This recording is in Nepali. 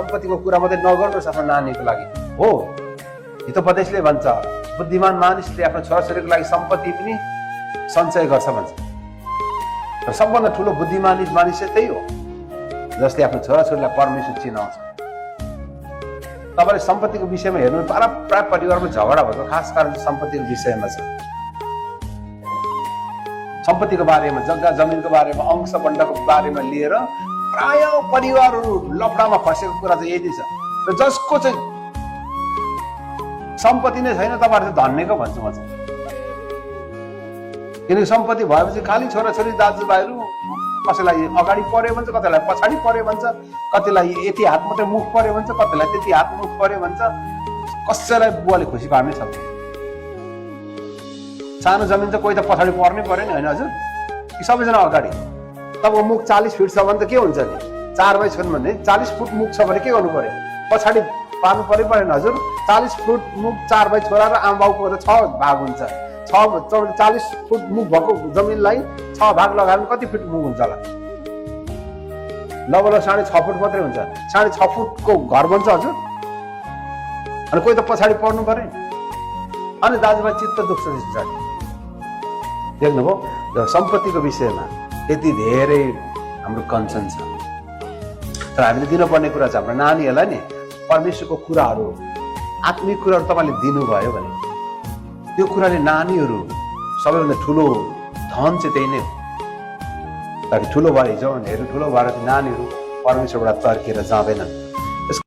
सम्पत्तिको कुरा मात्रै नगर्नुहोस् आफ्नो नानीको लागि। हो, हितोपदेशले भन्छ बुद्धिमान मानिसले आफ्नो छोराछोरीको लागि सम्पत्ति पनि सञ्चय गर्छ भन्छ। र सबभन्दा ठुलो बुद्धिमान मानिस चाहिँ त्यही हो जसले आफ्नो छोराछोरीलाई परमेश्वर चिनाउँछ। तपाईले सम्पत्तिको विषयमा हेर्नु, प्राय परिवारमा झगडा भएको खास कारण सम्पत्तिको विषयमा छ। सम्पत्तिको बारेमा, जग्गा जमिनको बारेमा, अंश बण्डको बारेमा लिएर प्राय परिवारहरू लफडामा फसेको कुरा चाहिँ यही छ। र जसको चाहिँ सम्पत्ति नै छैन तपाईहरु चाहिँ धन्नेको भन्छु म चाहिँ। किनकि सम्पत्ति भएपछि खाली छोराछोरी दाजुभाइहरू कसैलाई अगाडि पर्यो भन्छ, कतैलाई पछाडि पर्यो भन्छ, कतैलाई यति हात मात्रै मुख पर्यो भन्छ, कतैलाई त्यति हात मुख पर्यो भन्छ। कसैलाई बुवाले खुसी पार्नै सक्छ। सानो जमिन चाहिँ कोही त पछाडि पर्नै पर्यो नि, होइन हजुर? कि सबैजना अगाडि? तपाईँको मुख 40 फिट छ भने त के हुन्छ नि? 4 बाई 6 भने 40 फुट मुख छ भने के गर्नु पर्यो? पछाडि पार्नु परेन हजुर? 40 फुट मुख 4 बाई छोरा र आमाबाउको त 6 भाग हुन्छ। 40 फुट मुख भएको जमिनलाई 6 भाग लगायो भने कति फिट मुख हुन्छ होला? लगभग 6.5 फुट मात्रै हुन्छ। 6.5 फुटको घर बन्छ हजुर? अनि कोही त पछाडि पर्नु पर्यो। अनि दाजुभाइ चित्त दुख्छ पछाडि। देख्नुभयो? सम्पत्तिको विषयमा यति धेरै हाम्रो कन्सर्न छ। तर हामीले दिनुपर्ने कुरा चाहिँ हाम्रो नानीहरूलाई नि परमेश्वरको कुराहरू, आत्मिक कुराहरू तपाईँले दिनुभयो भने त्यो कुराले नानीहरू सबैभन्दा ठुलो धन चाहिँ त्यही नै हो। ताकि ठुलो भएर हिजो भने ठुलो भएर नानीहरू परमेश्वरबाट तर्किएर जाँदैनन्।